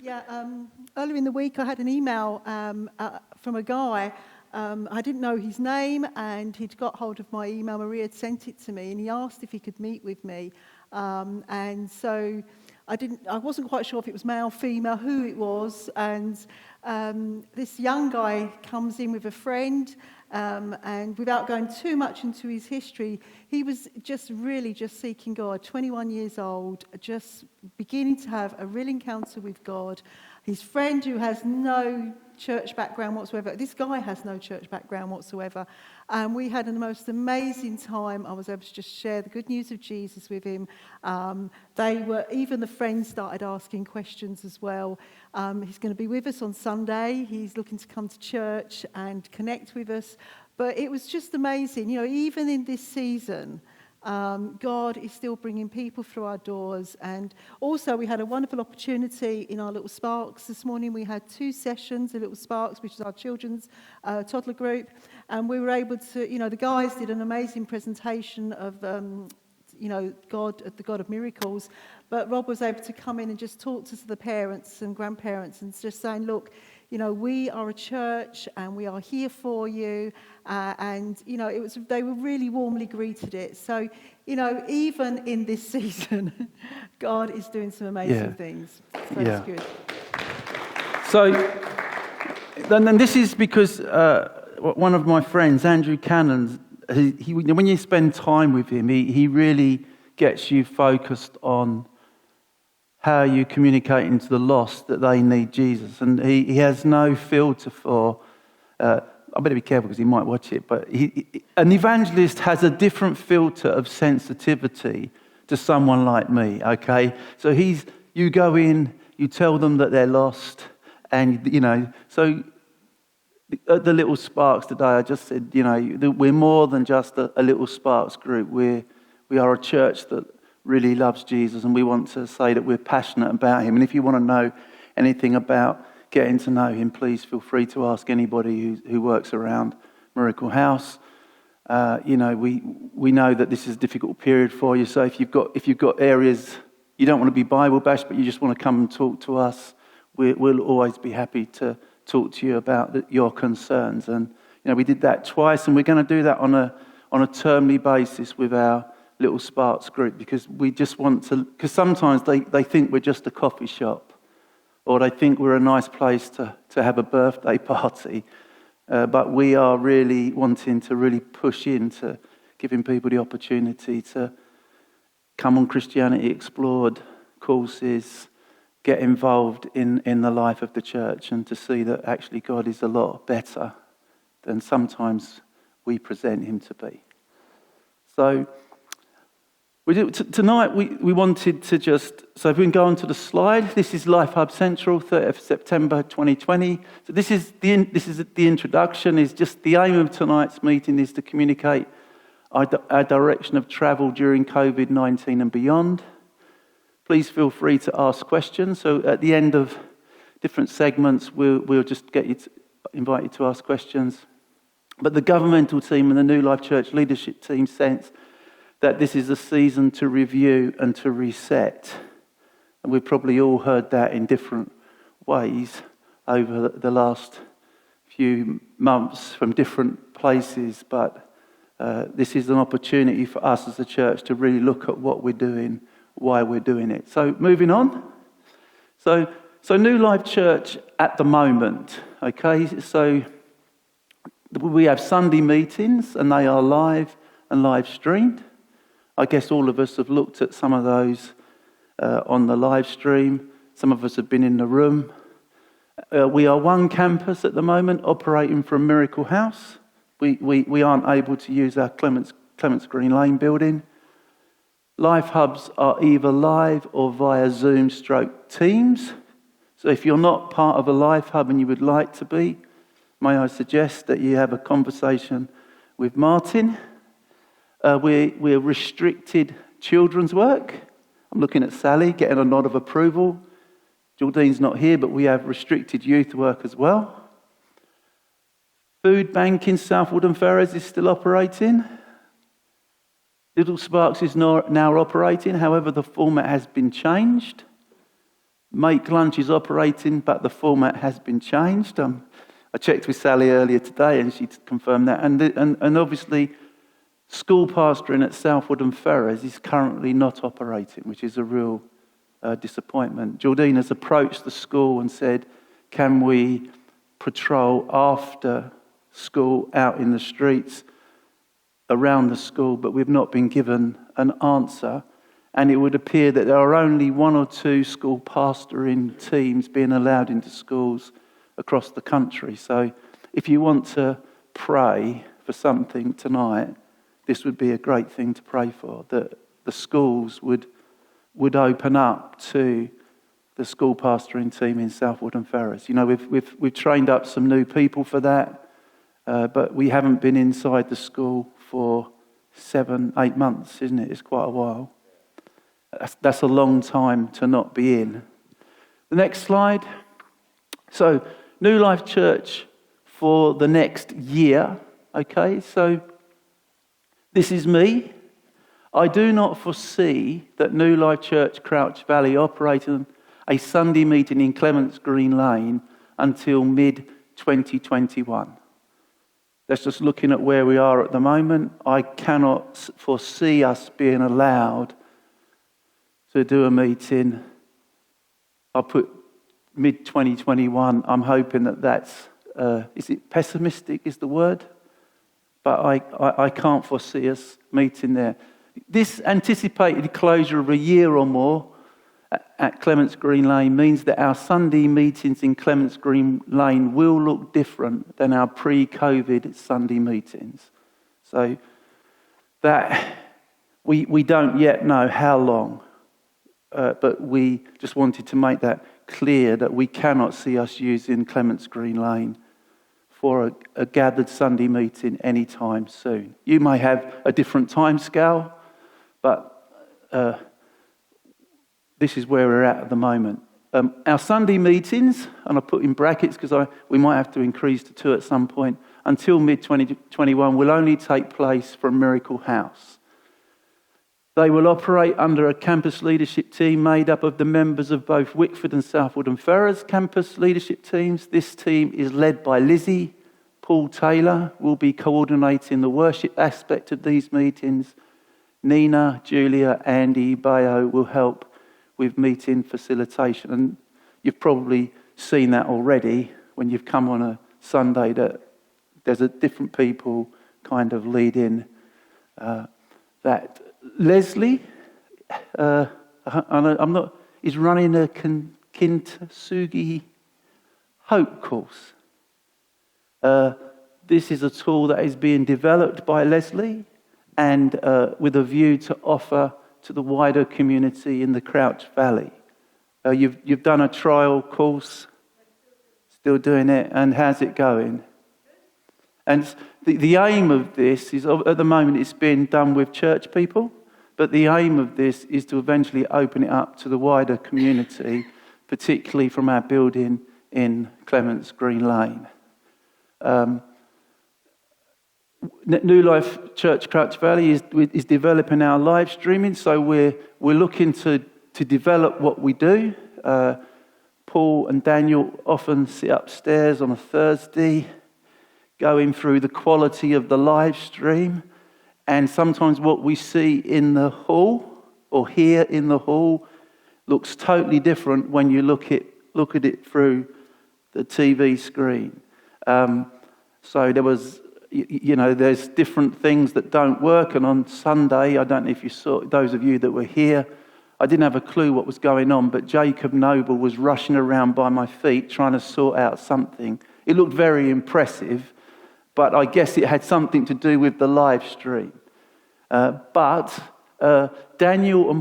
Yeah, earlier in the week I had an email from a guy. I didn't know his name, and he'd got hold of my email. Maria had sent it to me, and he asked if he could meet with me. And so I wasn't quite sure if it was male, female, who it was. And this young guy comes in with a friend, and without going too much into his history, he was just seeking God, 21 years old, just beginning to have a real encounter with God. His friend, who has no church background whatsoever, this guy has no church background whatsoever, and we had the most amazing time. I was able to just share the good news of Jesus with him. Even the friends started asking questions as well. He's going to be with us on Sunday. He's looking to come to church and connect with us. But it was just amazing. You know, even in this season, God is still bringing people through our doors. And also we had a wonderful opportunity in our Little Sparks this morning. We had 2 sessions of Little Sparks, which is our children's toddler group. And we were able to, the guys did an amazing presentation of, God, the God of miracles. But Rob was able to come in and just talk to the parents and grandparents and just saying, look, we are a church and we are here for you. They were really warmly greeted it. So, even in this season, God is doing some amazing things. So it's good. So, then this is because one of my friends, Andrew Cannon, when you spend time with him, he really gets you focused on how you communicating to the lost that they need Jesus. And he has no filter for, I better be careful because he might watch it, but an evangelist has a different filter of sensitivity to someone like me, okay? So you go in, you tell them that they're lost, and, so at the Little Sparks today, I just said, we're more than just a Little Sparks group. We are a church that really loves Jesus, and we want to say that we're passionate about him. And if you want to know anything about getting to know him, please feel free to ask anybody who works around Miracle House. We know that this is a difficult period for you, so if you've got areas you don't want to be Bible bashed, but you just want to come and talk to us, we'll always be happy to talk to you about your concerns. And we did that twice, and we're going to do that on a termly basis with our Little Sparks group, because we just want to, because sometimes they think we're just a coffee shop, or they think we're a nice place to have a birthday party, but we are really wanting to really push into giving people the opportunity to come on Christianity Explored courses, get involved in the life of the church, and to see that actually God is a lot better than sometimes we present him to be. So tonight we wanted to so if we can go on to the slide, this is Life Hub Central, 30th of September 2020. So this is the introduction. Is just the aim of tonight's meeting is to communicate our direction of travel during COVID-19 and beyond. Please feel free to ask questions. So at the end of different segments, we'll just invite you to ask questions. But the governmental team and the New Life Church leadership team sense that this is a season to review and to reset. And we've probably all heard that in different ways over the last few months from different places. But this is an opportunity for us as a church to really look at what we're doing, why we're doing it. So moving on. So New Life Church at the moment, okay? So we have Sunday meetings, and they are live and live streamed. I guess all of us have looked at some of those on the live stream. Some of us have been in the room. We are one campus at the moment, operating from Miracle House. We aren't able to use our Clements Green Lane building. Life Hubs are either live or via Zoom/Teams. So if you're not part of a Life Hub and you would like to be, may I suggest that you have a conversation with Martin. We're restricted children's work. I'm looking at Sally, getting a nod of approval. Geraldine's not here, but we have restricted youth work as well. Food bank in South Woodham Ferrers is still operating. Little Sparks is now operating, however the format has been changed. Make Lunch is operating, but the format has been changed. I checked with Sally earlier today and she confirmed that. And obviously, school pastoring at Southwood and Ferrers is currently not operating, which is a real disappointment. Jordine has approached the school and said, can we patrol after school out in the streets around the school, but we've not been given an answer. And it would appear that there are only 1 or 2 school pastoring teams being allowed into schools across the country. So if you want to pray for something tonight, this would be a great thing to pray for, that the schools would open up to the school pastoring team in Southwood and Ferrers. You know, we've trained up some new people for that, but we haven't been inside the school for 7-8 months, isn't it? It's quite a while. That's a long time to not be in. The next slide. So, New Life Church for the next year. Okay, so this is me. I do not foresee that New Life Church Crouch Valley operating a Sunday meeting in Clements Green Lane until mid-2021. That's just looking at where we are at the moment. I cannot foresee us being allowed to do a meeting. I'll put mid-2021. I'm hoping that's, is it pessimistic is the word? But I can't foresee us meeting there. This anticipated closure of a year or more at Clements Green Lane means that our Sunday meetings in Clements Green Lane will look different than our pre-COVID Sunday meetings. So that we don't yet know how long, but we just wanted to make that clear that we cannot see us using Clements Green Lane for a gathered Sunday meeting anytime soon. You may have a different time scale, but this is where we're at the moment. Our Sunday meetings, and I put in brackets because we might have to increase to 2 at some point, until mid-2021 will only take place from Miracle House. They will operate under a campus leadership team made up of the members of both Wickford and Southwood and Ferrers campus leadership teams. This team is led by Lizzie. Paul Taylor will be coordinating the worship aspect of these meetings. Nina, Julia, Andy, Bayo will help with meeting facilitation. And you've probably seen that already when you've come on a Sunday, that there's a different people kind of lead in that. Leslie, is running a Kintsugi Hope course. This is a tool that is being developed by Leslie and with a view to offer to the wider community in the Crouch Valley. You've done a trial course, still doing it, and how's it going? And the aim of this is, at the moment, it's being done with church people, but the aim of this is to eventually open it up to the wider community, particularly from our building in Clements Green Lane. New Life Church Crouch Valley is developing our live streaming, so we're looking to develop what we do. Paul and Daniel often sit upstairs on a Thursday, going through the quality of the live stream, and sometimes what we see in the hall or hear in the hall looks totally different when you look at it through the TV screen. So there was, there's different things that don't work, and on Sunday, I don't know if you saw, those of you that were here, I didn't have a clue what was going on, but Jacob Noble was rushing around by my feet trying to sort out something. It looked very impressive, but I guess it had something to do with the live stream. But Daniel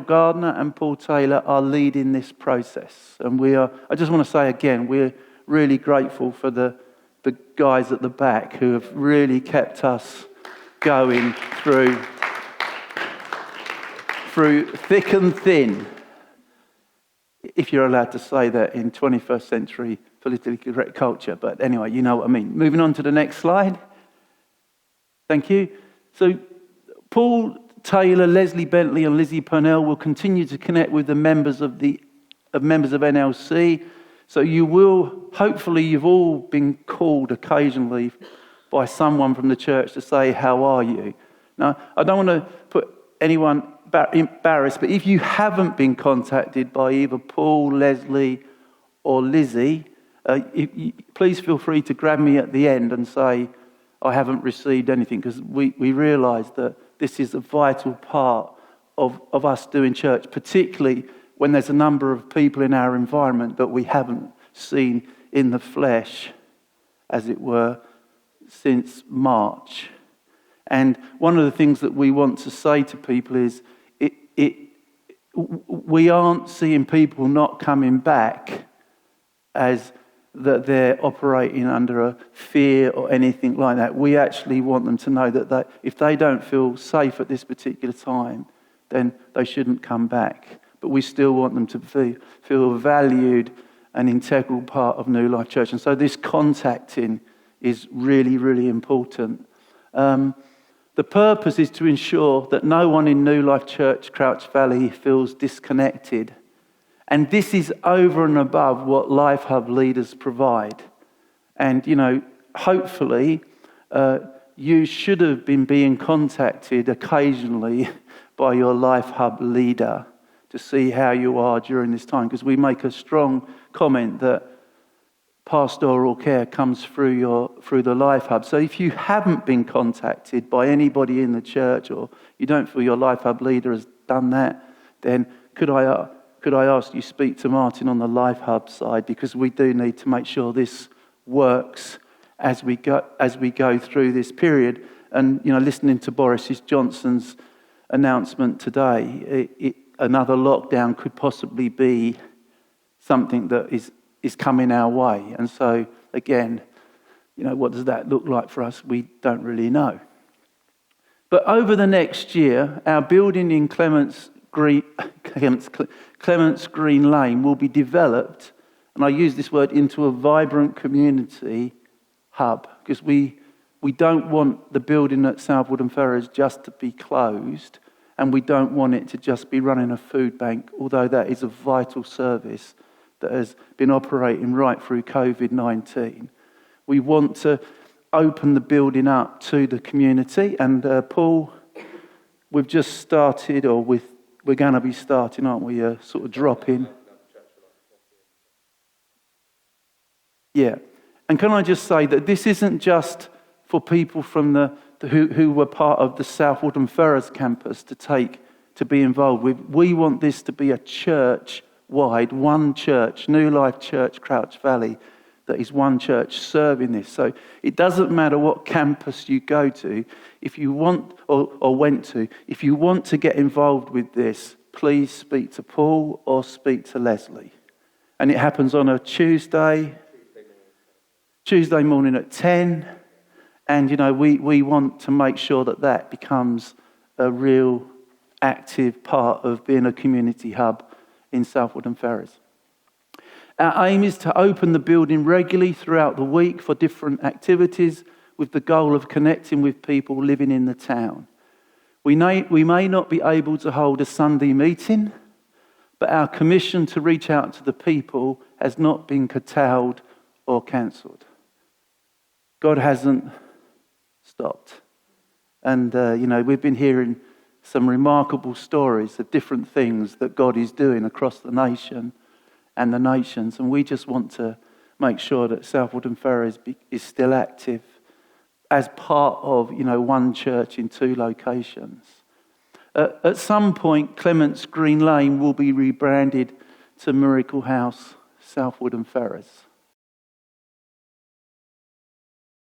Gardner and Paul Taylor are leading this process. And I just want to say again, we're really grateful for the guys at the back who have really kept us going through thick and thin, if you're allowed to say that in 21st century politically correct culture. But anyway, you know what I mean. Moving on to the next slide. Thank you. So Paul Taylor, Leslie Bentley and Lizzie Purnell will continue to connect with the members of the of members of NLC. So you will, hopefully you've all been called occasionally by someone from the church to say, how are you? Now, I don't want to put anyone embarrassed, but if you haven't been contacted by either Paul, Leslie or Lizzie, please feel free to grab me at the end and say, I haven't received anything, because we realise that this is a vital part of us doing church, particularly when there's a number of people in our environment that we haven't seen in the flesh, as it were, since March. And one of the things that we want to say to people is we aren't seeing people not coming back as that they're operating under a fear or anything like that. We actually want them to know that if they don't feel safe at this particular time, then they shouldn't come back. But we still want them to feel valued, an integral part of New Life Church. And so this contacting is really, really important. The purpose is to ensure that no one in New Life Church, Crouch Valley, feels disconnected. And this is over and above what Life Hub leaders provide. And, hopefully, you should have been being contacted occasionally by your Life Hub leader to see how you are during this time, because we make a strong comment that pastoral care comes through the Life Hub. So if you haven't been contacted by anybody in the church, or you don't feel your Life Hub leader has done that, then could I ask you speak to Martin on the Life Hub side, because we do need to make sure this works as we go through this period. And listening to Boris Johnson's announcement today, another lockdown could possibly be something that is coming our way. And so, again, what does that look like for us? We don't really know. But over the next year, our building in Clements Green Lane will be developed, and I use this word, into a vibrant community hub, because we don't want the building at South Woodham Ferrers just to be closed, and we don't want it to just be running a food bank, although that is a vital service that has been operating right through COVID-19. We want to open the building up to the community, and Paul, we've just started, or we're going to be starting, aren't we? Sort of dropping. Yeah. And can I just say that this isn't just for people from who were part of the South Woodham Ferrers campus to be involved with. We want this to be a church-wide, one church, New Life Church, Crouch Valley, that is one church serving this. So it doesn't matter what campus you go to, if you want or went to, if you want to get involved with this, please speak to Paul or speak to Leslie. And it happens on a Tuesday morning at 10. And, we want to make sure that becomes a real active part of being a community hub in South Woodham Ferrers. Our aim is to open the building regularly throughout the week for different activities, with the goal of connecting with people living in the town. We may not be able to hold a Sunday meeting, but our commission to reach out to the people has not been curtailed or cancelled. God hasn't stopped. And, we've been hearing some remarkable stories of different things that God is doing across the nation and the nations. And we just want to make sure that South Woodham Ferrers is still active as part of, one church in two locations. At some point, Clements Green Lane will be rebranded to Miracle House, South Woodham Ferrers.